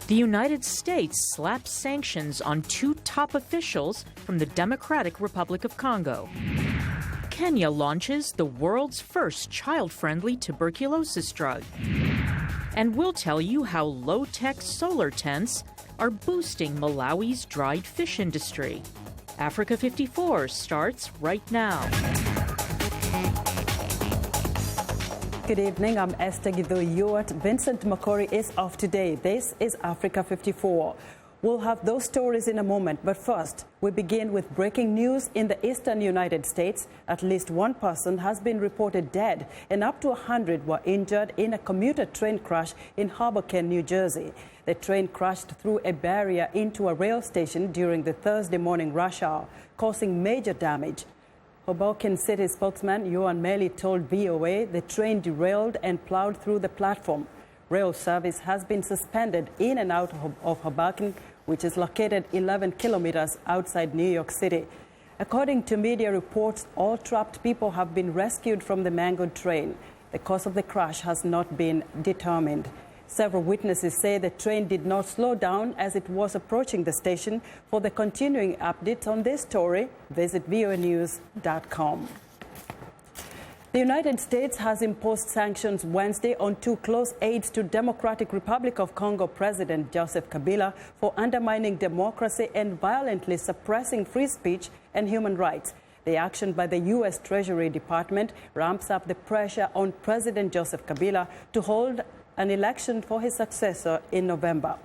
The United States slaps sanctions on 2 top officials from the Democratic Republic of Congo. Kenya launches the world's first child-friendly tuberculosis drug. And we'll tell you how low-tech solar tents are boosting Malawi's dried fish industry. Africa 54 starts right now. Good evening, I'm Esther Githo-Ewart. Vincent Makori is off today. This is Africa 54. We'll have those stories in a moment, but first, we begin with breaking news in the eastern United States. At least 1 person has been reported dead, and up to 100 were injured in a commuter train crash in Hoboken, New Jersey. The train crashed through a barrier into a rail station during the Thursday morning rush hour, causing major damage. Hoboken City spokesman Yohan Meli told VOA the train derailed and plowed through the platform. Rail service has been suspended in and out of Hoboken, which is located 11 kilometers outside New York City. According to media reports, all trapped people have been rescued from the mangled train. The cause of the crash has not been determined. Several witnesses say the train did not slow down as it was approaching the station. For the continuing updates on this story, visit voanews.com. The United States has imposed sanctions Wednesday on 2 close aides to Democratic Republic of Congo President Joseph Kabila for undermining democracy and violently suppressing free speech and human rights. The action by the U.S. Treasury Department ramps up the pressure on President Joseph Kabila to hold an election for his successor in November.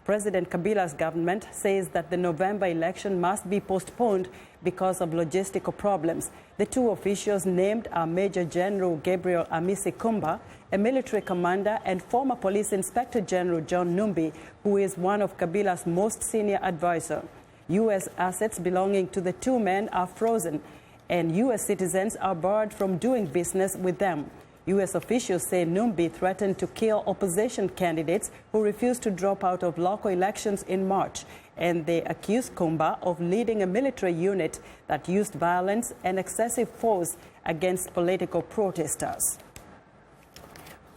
President Kabila's government says that the November election must be postponed because of logistical problems. The 2 officials named are Major General Gabriel Amisi Kumba, a military commander, and former Police Inspector General John Numbi, who is one of Kabila's most senior advisors. U.S. assets belonging to the 2 men are frozen, and U.S. citizens are barred from doing business with them. U.S. officials say Numbi threatened to kill opposition candidates who refused to drop out of local elections in March, and they accuse Kumba of leading a military unit that used violence and excessive force against political protesters.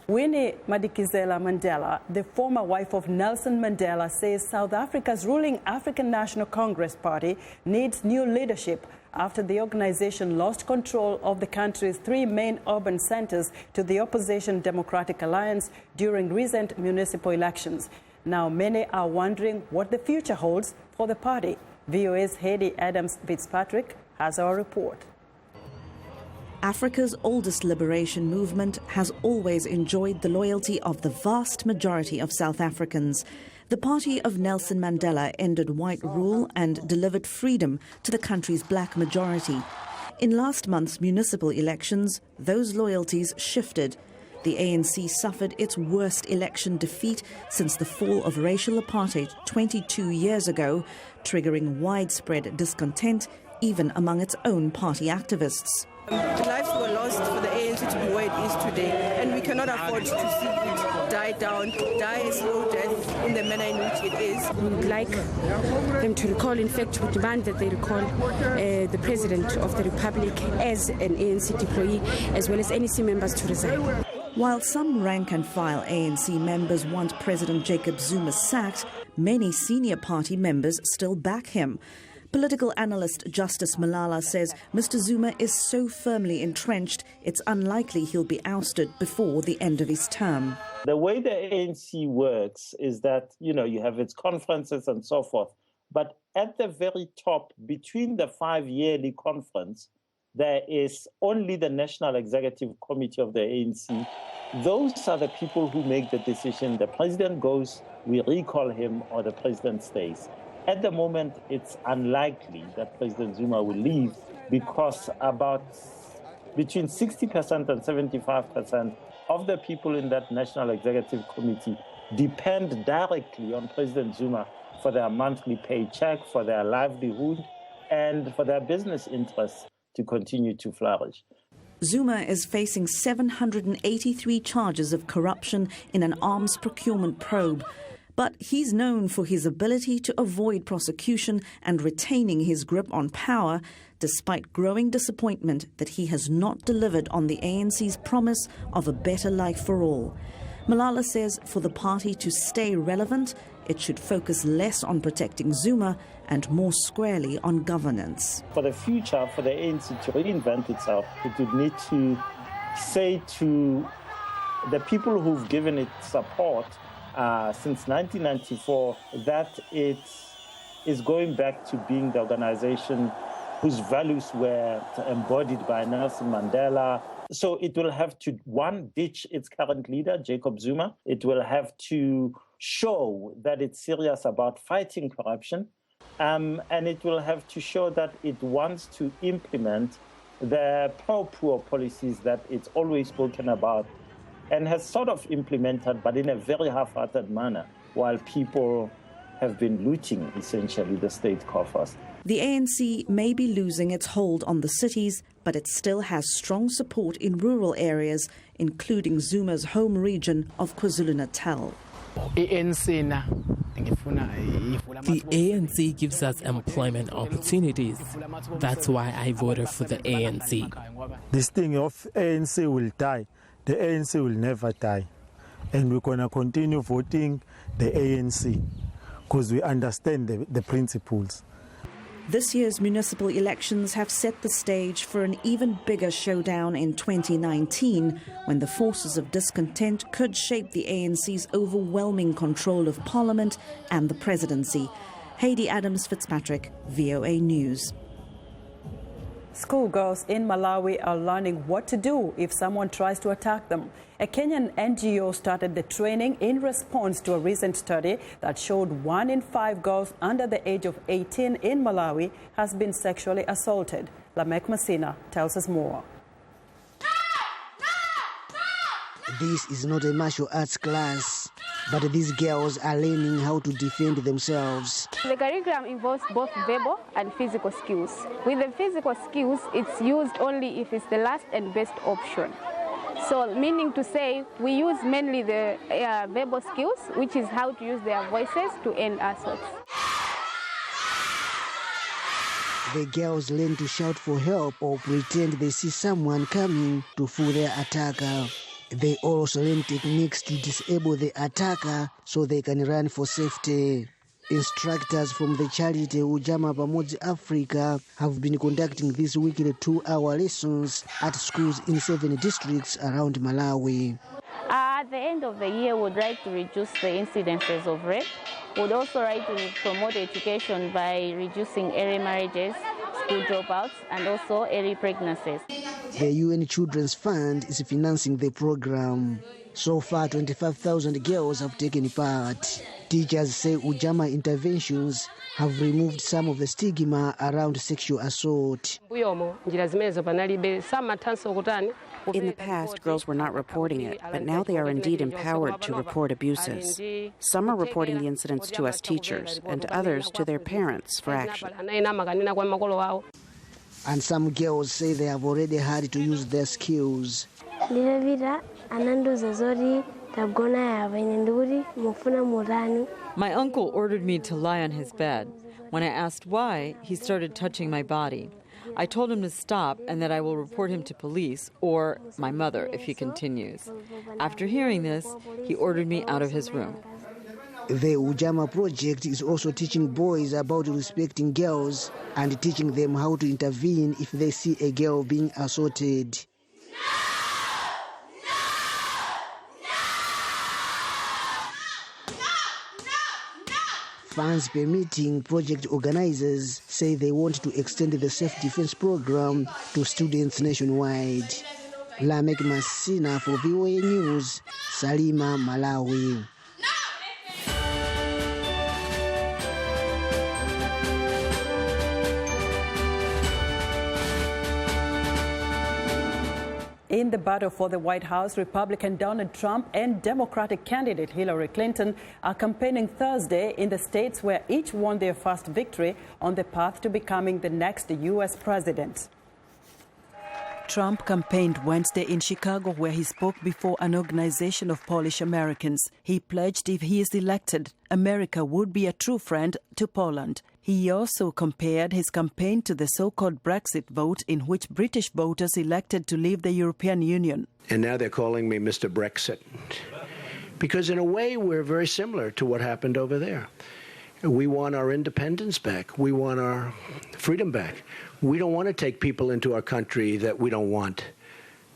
Winnie Madikizela Mandela, the former wife of Nelson Mandela, says South Africa's ruling African National Congress Party needs new leadership after the organization lost control of the country's 3 main urban centers to the opposition Democratic Alliance during recent municipal elections. Now many are wondering what the future holds for the party. VOA's Heidi Adams-Fitzpatrick has our report. Africa's oldest liberation movement has always enjoyed the loyalty of the vast majority of South Africans. The party of Nelson Mandela ended white rule and delivered freedom to the country's black majority. In last month's municipal elections, those loyalties shifted. The ANC suffered its worst election defeat since the fall of racial apartheid 22 years ago, triggering widespread discontent even among its own party activists. Lives were lost for the ANC to be where it is today, and we cannot afford to see it die down, die a slow death in the manner in which it is. We would like them to recall, in fact, we demand that they recall the President of the Republic as an ANC employee, as well as NEC members to resign. While some rank-and-file ANC members want President Jacob Zuma sacked, many senior party members still back him. Political analyst Justice Malala says Mr. Zuma is so firmly entrenched, it's unlikely he'll be ousted before the end of his term. The way the ANC works is that, you have its conferences and so forth. But at the very top, between the 5-yearly conference, there is only the National Executive Committee of the ANC. Those are the people who make the decision. The president goes, we recall him, or the president stays. At the moment, it's unlikely that President Zuma will leave because about between 60% and 75% of the people in that National Executive Committee depend directly on President Zuma for their monthly paycheck, for their livelihood, and for their business interests to continue to flourish. Zuma is facing 783 charges of corruption in an arms procurement probe. But he's known for his ability to avoid prosecution and retaining his grip on power, despite growing disappointment that he has not delivered on the ANC's promise of a better life for all. Malala says for the party to stay relevant, it should focus less on protecting Zuma and more squarely on governance. For the future, for the ANC to reinvent itself, it would need to say to the people who've given it support since 1994 that it is going back to being the organization whose values were embodied by Nelson Mandela. So it will have to, one, ditch its current leader, Jacob Zuma. It will have to show that it's serious about fighting corruption. And it will have to show that it wants to implement the pro-poor policies that it's always spoken about and has sort of implemented, but in a very half-hearted manner, while people have been looting, essentially, the state coffers. The ANC may be losing its hold on the cities, but it still has strong support in rural areas, including Zuma's home region of KwaZulu-Natal. The ANC gives us employment opportunities. That's why I voted for the ANC. This thing of ANC will die. The ANC will never die. And we're going to continue voting the ANC because we understand the principles. This year's municipal elections have set the stage for an even bigger showdown in 2019, when the forces of discontent could shape the ANC's overwhelming control of Parliament and the presidency. Heidi Adams-Fitzpatrick, VOA News. Schoolgirls in Malawi are learning what to do if someone tries to attack them. A Kenyan NGO started the training in response to a recent study that showed 1 in 5 girls under the age of 18 in Malawi has been sexually assaulted. Lamek Messina tells us more. This is not a martial arts class, but these girls are learning how to defend themselves. The curriculum involves both verbal and physical skills. With the physical skills, it's used only if it's the last and best option. So, meaning to say, we use mainly the verbal skills, which is how to use their voices to end assaults. The girls learn to shout for help or pretend they see someone coming to fool their attacker. They also learn techniques to disable the attacker so they can run for safety. Instructors from the charity Ujama Pamoja Africa have been conducting these weekly 2-hour lessons at schools in 7 districts around Malawi. At the end of the year, we would like to reduce the incidences of rape. We would also like to promote education by reducing early marriages, school dropouts, and also early pregnancies. The UN Children's Fund is financing the program. So far, 25,000 girls have taken part. Teachers say Ujama interventions have removed some of the stigma around sexual assault. In the past, girls were not reporting it, but now they are indeed empowered to report abuses. Some are reporting the incidents to us teachers, and others to their parents for action. And some girls say they have already had to use their skills. My uncle ordered me to lie on his bed. When I asked why, he started touching my body. I told him to stop and that I will report him to police or my mother if he continues. After hearing this, he ordered me out of his room. The Ujama project is also teaching boys about respecting girls and teaching them how to intervene if they see a girl being assaulted. Funds permitting, project organizers say they want to extend the self-defense program to students nationwide. Lamek Messina for VOA News, Salima, Malawi. In the battle for the White House, Republican Donald Trump and Democratic candidate Hillary Clinton are campaigning Thursday in the states where each won their first victory on the path to becoming the next U.S. president. Trump campaigned Wednesday in Chicago, where he spoke before an organization of Polish Americans. He pledged if he is elected, America would be a true friend to Poland. He also compared his campaign to the so-called Brexit vote, in which British voters elected to leave the European Union. And now they're calling me Mr. Brexit. Because in a way, we're very similar to what happened over there. We want our independence back. We want our freedom back. We don't want to take people into our country that we don't want.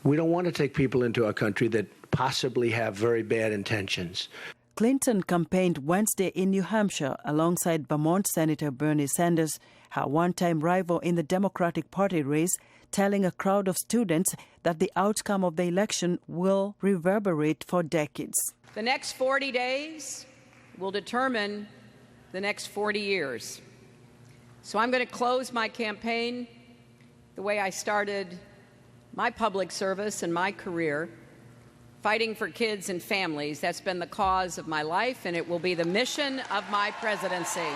We don't want to take people into our country that possibly have very bad intentions. Clinton campaigned Wednesday in New Hampshire alongside Vermont Senator Bernie Sanders, her one-time rival in the Democratic Party race, telling a crowd of students that the outcome of the election will reverberate for decades. The next 40 days will determine the next 40 years. So I'm going to close my campaign the way I started my public service and my career, fighting for kids and families. That's been the cause of my life, and it will be the mission of my presidency.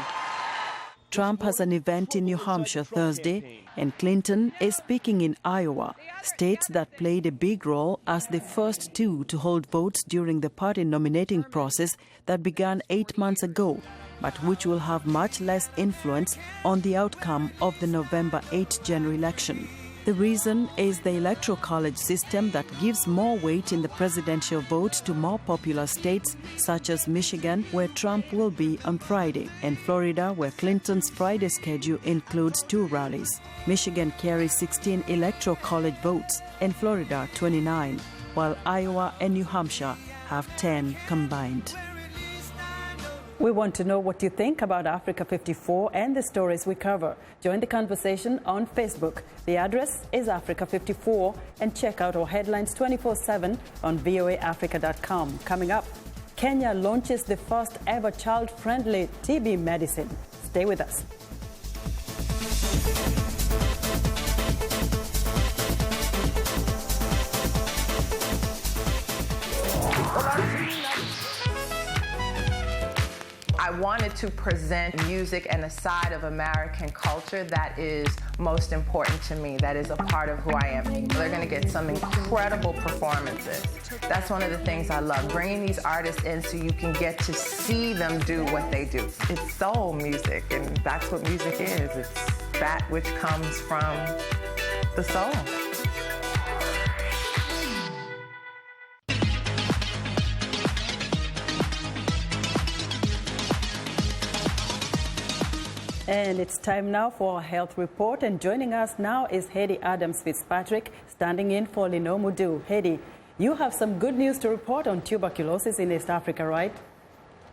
Trump has an event in New Hampshire Thursday, and Clinton is speaking in Iowa, states that played a big role as the first two to hold votes during the party nominating process that began 8 months ago, but which will have much less influence on the outcome of the November 8 general election. The reason is the electoral college system that gives more weight in the presidential vote to more popular states such as Michigan, where Trump will be on Friday, and Florida, where Clinton's Friday schedule includes 2 rallies. Michigan carries 16 electoral college votes and Florida 29, while Iowa and New Hampshire have 10 combined. We want to know what you think about Africa 54 and the stories we cover. Join the conversation on Facebook. The address is Africa 54, and check out our headlines 24/7 on voaafrica.com. Coming up, Kenya launches the first ever child-friendly TB medicine. Stay with us. I wanted to present music and a side of American culture that is most important to me, that is a part of who I am. They're going to get some incredible performances. That's one of the things I love, bringing these artists in so you can get to see them do what they do. It's soul music, and that's what music is. It's that which comes from the soul. And it's time now for our health report. And joining us now is Hedy Adams-Fitzpatrick, standing in for Lino Mudu. Hedy, you have some good news to report on tuberculosis in East Africa, right?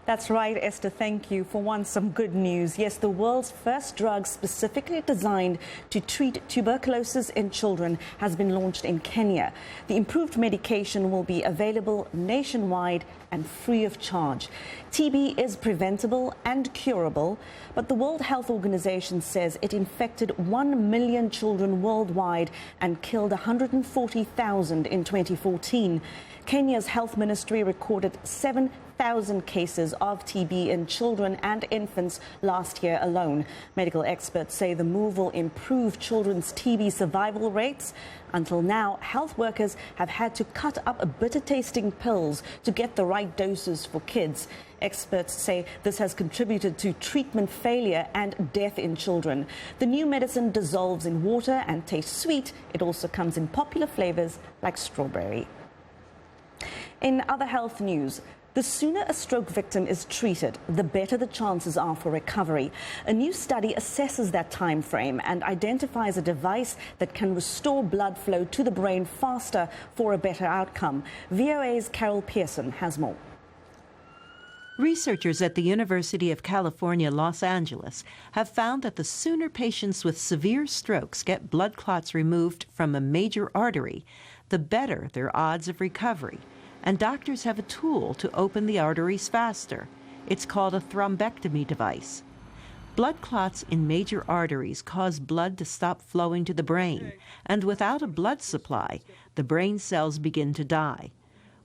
That's right, Esther. Thank you. For once, some good news. Yes, the world's first drug specifically designed to treat tuberculosis in children has been launched in Kenya. The improved medication will be available nationwide and free of charge. TB is preventable and curable, but the World Health Organization says it infected 1 million children worldwide and killed 140,000 in 2014. Kenya's health ministry recorded 7,000 cases of TB in children and infants last year alone. Medical experts say the move will improve children's TB survival rates. Until now, health workers have had to cut up bitter-tasting pills to get the right doses for kids. Experts say this has contributed to treatment failure and death in children. The new medicine dissolves in water and tastes sweet. It also comes in popular flavors like strawberry. In other health news, the sooner a stroke victim is treated, the better the chances are for recovery. A new study assesses that time frame and identifies a device that can restore blood flow to the brain faster for a better outcome. VOA's Carol Pearson has more. Researchers at the University of California, Los Angeles have found that the sooner patients with severe strokes get blood clots removed from a major artery, the better their odds of recovery. And doctors have a tool to open the arteries faster. It's called a thrombectomy device. Blood clots in major arteries cause blood to stop flowing to the brain, and without a blood supply, the brain cells begin to die.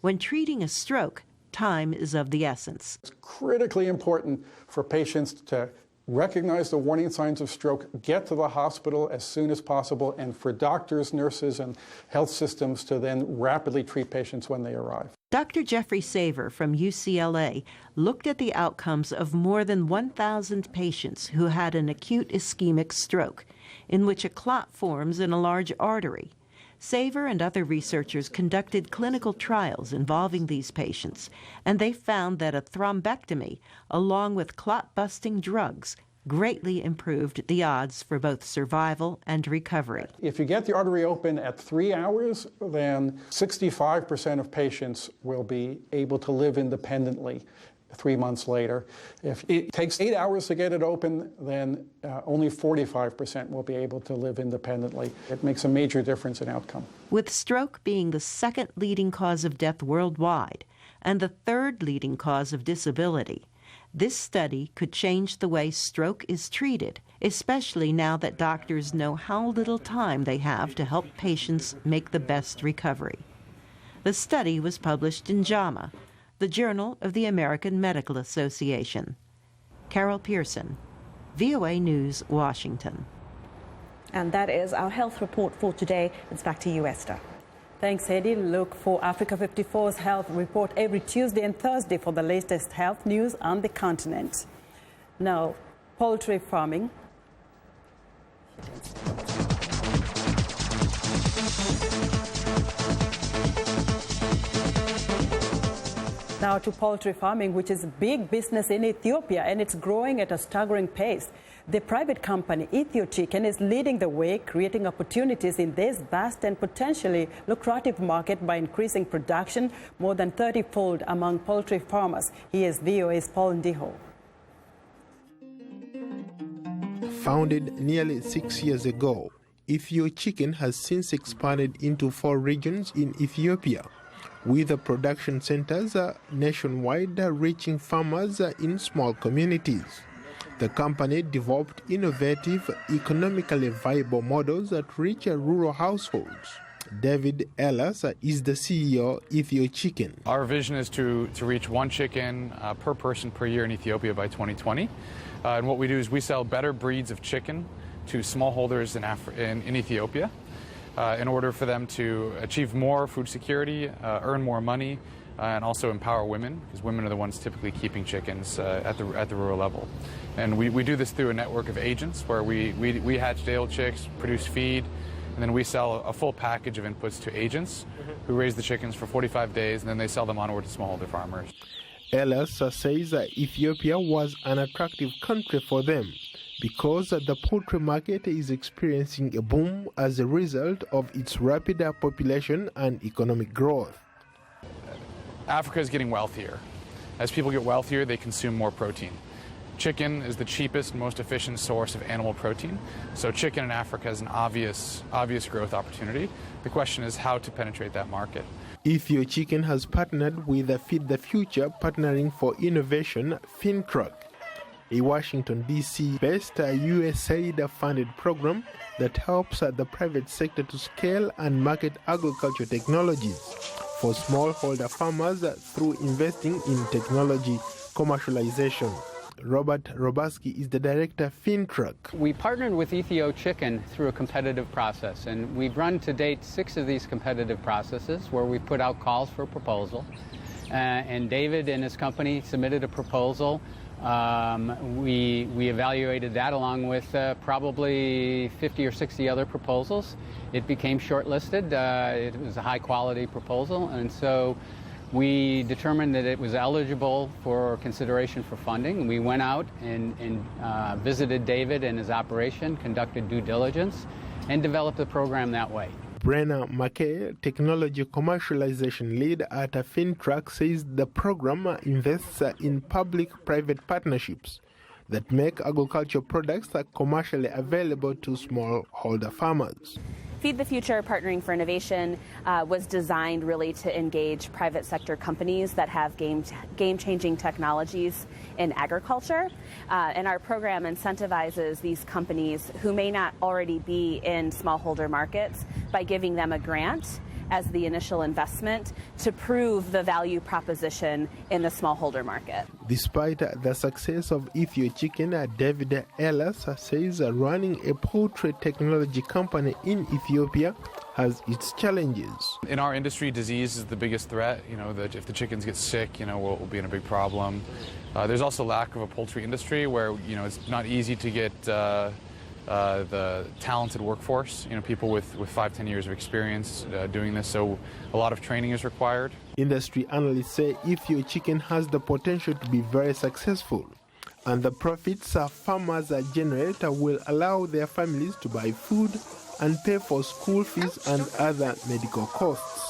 When treating a stroke, time is of the essence. It's critically important for patients to recognize the warning signs of stroke, get to the hospital as soon as possible, and for doctors, nurses, and health systems to then rapidly treat patients when they arrive. Dr. Jeffrey Saver from UCLA looked at the outcomes of more than 1,000 patients who had an acute ischemic stroke, in which a clot forms in a large artery. Saver and other researchers conducted clinical trials involving these patients, and they found that a thrombectomy, along with clot-busting drugs, greatly improved the odds for both survival and recovery. If you get the artery open at 3 hours, then 65% of patients will be able to live independently 3 months later. If it takes 8 hours to get it open, then only 45% will be able to live independently. It makes a major difference in outcome. With stroke being the second leading cause of death worldwide and the third leading cause of disability, this study could change the way stroke is treated, especially now that doctors know how little time they have to help patients make the best recovery. The study was published in JAMA, the Journal of the American Medical Association. Carol Pearson, VOA News, Washington. And that is our health report for today. It's back to you, Esther. Thanks, Hedy. Look for Africa 54's health report every Tuesday and Thursday for the latest health news on the continent. Now, poultry farming. Now to poultry farming, which is a big business in Ethiopia, and it's growing at a staggering pace. The private company, Ethio Chicken, is leading the way, creating opportunities in this vast and potentially lucrative market by increasing production more than 30-fold among poultry farmers. Here's VOA's Paul Ndiho. Founded nearly 6 years ago, Ethio Chicken has since expanded into 4 regions in Ethiopia, with the production centers nationwide reaching farmers in small communities. The company developed innovative, economically viable models that reach rural households. David Ellis is the CEO of Ethio Chicken. Our vision is to reach 1 chicken per person per year in Ethiopia by 2020. And what we do is we sell better breeds of chicken to smallholders in Ethiopia in order for them to achieve more food security, earn more money, and also empower women, because women are the ones typically keeping chickens at the rural level. And we do this through a network of agents where we hatch day-old chicks, produce feed, and then we sell a full package of inputs to agents who raise the chickens for 45 days, and then they sell them onward to smallholder farmers. Ellis says Ethiopia was an attractive country for them because the poultry market is experiencing a boom as a result of its rapid population and economic growth. Africa is getting wealthier. As people get wealthier, they consume more protein. Chicken is the cheapest and most efficient source of animal protein, so chicken in Africa is an obvious growth opportunity. The question is how to penetrate that market. Ethio Chicken has partnered with Feed the Future, partnering for innovation FinTruck, a Washington, D.C.-based USAID-funded program that helps the private sector to scale and market agriculture technologies for smallholder farmers through investing in technology commercialization. Robert Robaski is the director of FinTruck. We partnered with Ethio Chicken through a competitive process, and we've run to date 6 of these competitive processes where we put out calls for proposal. And David and his company submitted a proposal. We evaluated that along with probably 50 or 60 other proposals. It became shortlisted. It was a high-quality proposal, and so we determined that it was eligible for consideration for funding. We went out and visited David and his operation, conducted due diligence, and developed the program that way. Brenna McKay, technology commercialization lead at FinTruck, says the program invests in public-private partnerships that make agricultural products commercially available to smallholder farmers. Feed the Future Partnering for Innovation was designed really to engage private sector companies that have game-changing technologies in agriculture. And our program incentivizes these companies who may not already be in smallholder markets by giving them a grant as the initial investment to prove the value proposition in the smallholder market. Despite the success of Ethio Chicken, David Ellis says running a poultry technology company in Ethiopia has its challenges. In our industry, disease is the biggest threat. That if the chickens get sick, we'll be in a big problem. There's also lack of a poultry industry where, it's not easy to get the talented workforce, people with 5-10 years of experience doing this, so a lot of training is required. Industry analysts say Ethio chicken has the potential to be very successful, and the profits farmers generate will allow their families to buy food and pay for school fees and other medical costs.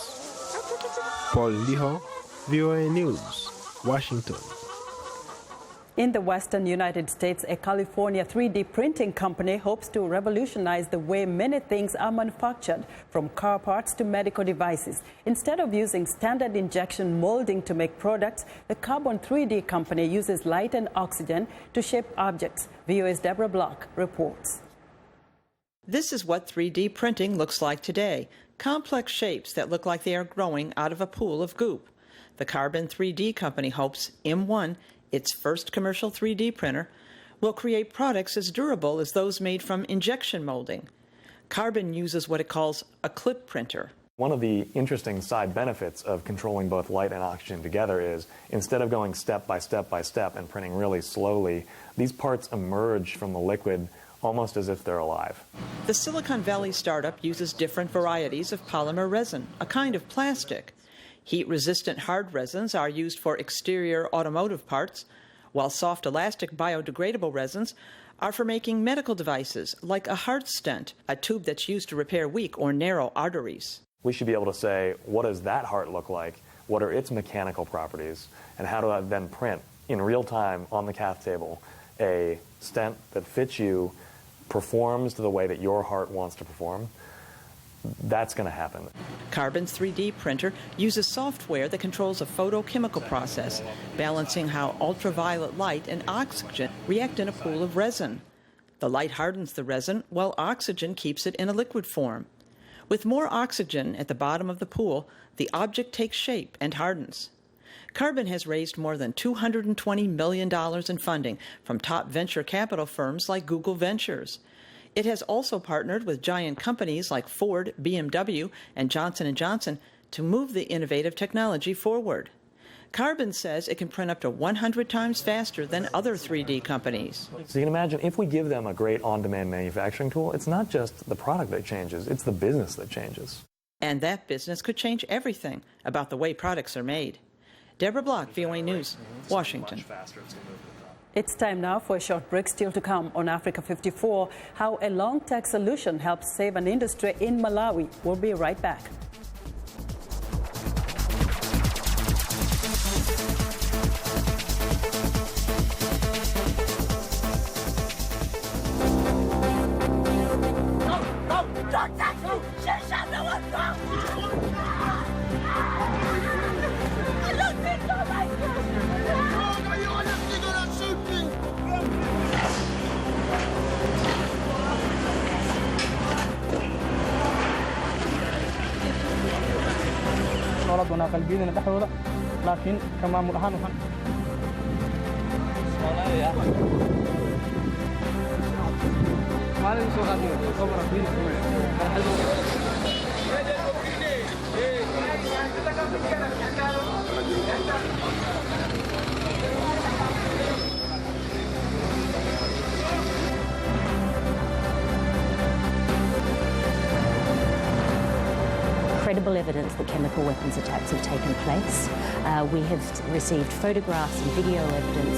Paul Liho, VOA News, Washington. In the western United States, a California 3D printing company hopes to revolutionize the way many things are manufactured, from car parts to medical devices. Instead of using standard injection molding to make products, the Carbon 3D company uses light and oxygen to shape objects. VOA's Deborah Block reports. This is what 3D printing looks like today. Complex shapes that look like they are growing out of a pool of goop. The Carbon 3D company hopes M1, its first commercial 3D printer, will create products as durable as those made from injection molding. Carbon uses what it calls a clip printer. One of the interesting side benefits of controlling both light and oxygen together is, instead of going step by step by step and printing really slowly, these parts emerge from the liquid almost as if they're alive. The Silicon Valley startup uses different varieties of polymer resin, a kind of plastic. Heat-resistant hard resins are used for exterior automotive parts, while soft elastic biodegradable resins are for making medical devices like a heart stent, a tube that's used to repair weak or narrow arteries. We should be able to say, what does that heart look like? What are its mechanical properties? And how do I then print in real time on the cath table a stent that fits you, performs the way that your heart wants to perform? That's going to happen. Carbon's 3D printer uses software that controls a photochemical process, balancing how ultraviolet light and oxygen react in a pool of resin. The light hardens the resin, while oxygen keeps it in a liquid form. With more oxygen at the bottom of the pool, the object takes shape and hardens. Carbon has raised more than $220 million in funding from top venture capital firms like Google Ventures. It has also partnered with giant companies like Ford, BMW, and Johnson & Johnson to move the innovative technology forward. Carbon says it can print up to 100 times faster than other 3D companies. So you can imagine, if we give them a great on-demand manufacturing tool, it's not just the product that changes, it's the business that changes. And that business could change everything about the way products are made. Deborah Block, VOA News, Washington. It's time now for a short break. Still to come on Africa 54, how a long-tech solution helps save an industry in Malawi. We'll be right back. qalbiyadana dhexdooda laakiin ka maamul ahaan waxaan maalin soo qaadiyo soo credible evidence that chemical weapons attacks have taken place. We have received photographs and video evidence.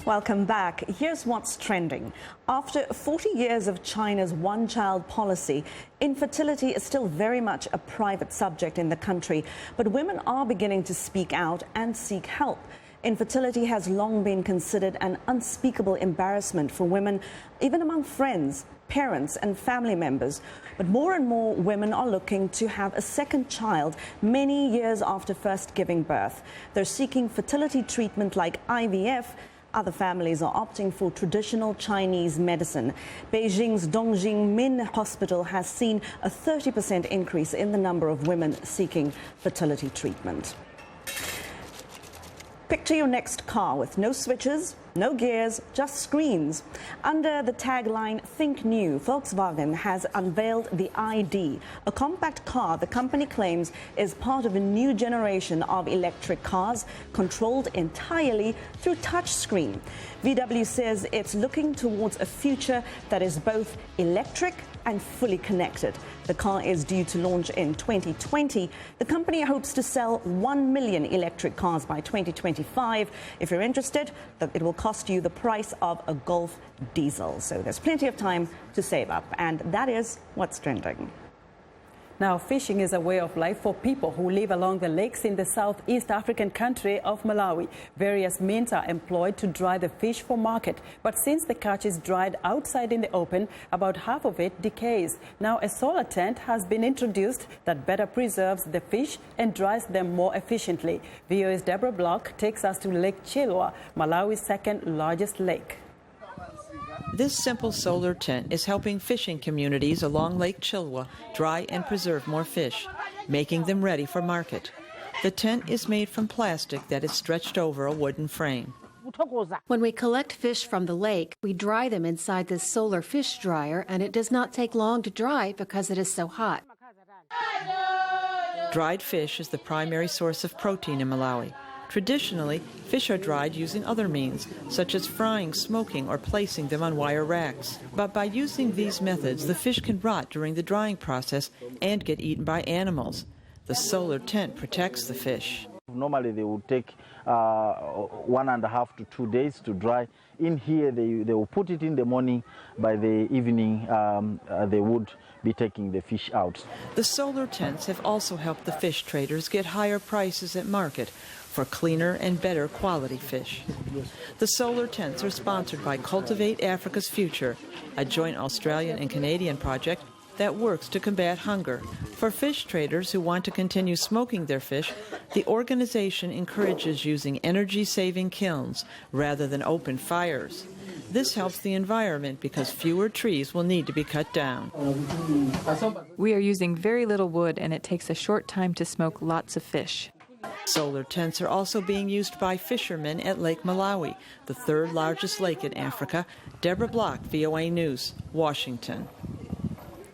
Welcome back. Here's what's trending. After 40 years of China's one-child policy, infertility is still very much a private subject in the country, but women are beginning to speak out and seek help. Infertility has long been considered an unspeakable embarrassment for women, even among friends, parents and family members. But more and more women are looking to have a second child many years after first giving birth. They're seeking fertility treatment like IVF. Other families are opting for traditional Chinese medicine. Beijing's Dongjing Min Hospital has seen a 30% increase in the number of women seeking fertility treatment. Picture your next car with no switches, no gears, just screens. Under the tagline Think New, Volkswagen has unveiled the ID, a compact car the company claims is part of a new generation of electric cars controlled entirely through touchscreen. VW says it's looking towards a future that is both electric and fully connected. The car is due to launch in 2020. The company hopes to sell 1 million electric cars by 2025. If you're interested, it will cost you the price of a Golf diesel. So there's plenty of time to save up. And that is what's trending. Now, fishing is a way of life for people who live along the lakes in the southeast African country of Malawi. Various means are employed to dry the fish for market. But since the catch is dried outside in the open, about half of it decays. Now, a solar tent has been introduced that better preserves the fish and dries them more efficiently. VOA's Deborah Block takes us to Lake Chilwa, Malawi's second largest lake. This simple solar tent is helping fishing communities along Lake Chilwa dry and preserve more fish, making them ready for market. The tent is made from plastic that is stretched over a wooden frame. When we collect fish from the lake, we dry them inside this solar fish dryer, and it does not take long to dry because it is so hot. Dried fish is the primary source of protein in Malawi. Traditionally, fish are dried using other means, such as frying, smoking, or placing them on wire racks. But by using these methods, the fish can rot during the drying process and get eaten by animals. The solar tent protects the fish. Normally, they would take 1.5 to 2 days to dry. In here, they will put it in the morning. By the evening, they would be taking the fish out. The solar tents have also helped the fish traders get higher prices at market for cleaner and better quality fish. The solar tents are sponsored by Cultivate Africa's Future, a joint Australian and Canadian project that works to combat hunger. For fish traders who want to continue smoking their fish, the organization encourages using energy-saving kilns rather than open fires. This helps the environment because fewer trees will need to be cut down. We are using very little wood, and it takes a short time to smoke lots of fish. Solar tents are also being used by fishermen at Lake Malawi, the third largest lake in Africa. Deborah Block, VOA News, Washington.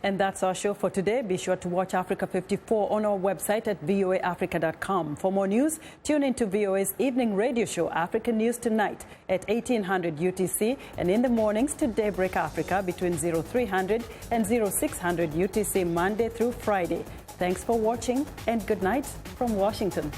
And that's our show for today. Be sure to watch Africa 54 on our website at voaafrica.com. For more news, tune into VOA's evening radio show, African News Tonight, at 1800 UTC, and in the mornings to Daybreak Africa between 0300 and 0600 UTC, Monday through Friday. Thanks for watching, and good night from Washington.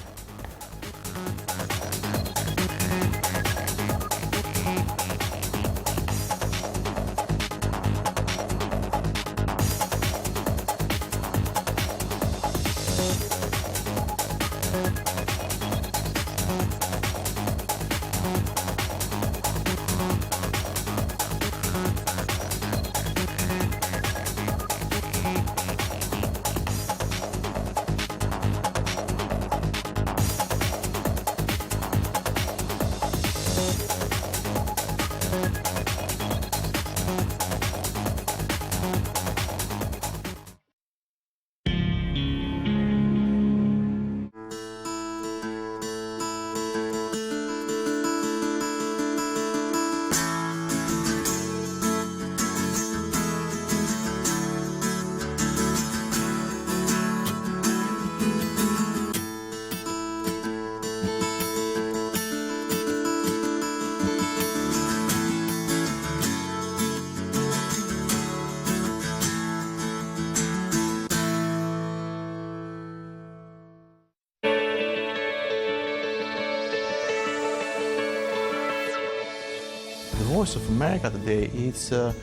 Voice of America today is a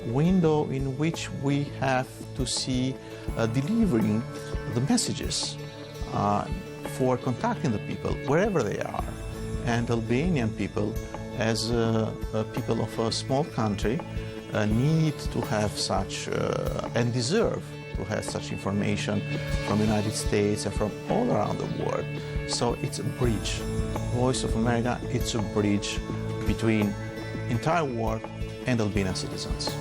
window in which we have to see delivering the messages for contacting the people wherever they are. And Albanian people, as people of a small country, need to have such and deserve to have such information from the United States and from all around the world. So it's a bridge. Voice of America, it's a bridge between entire world and Albanian citizens.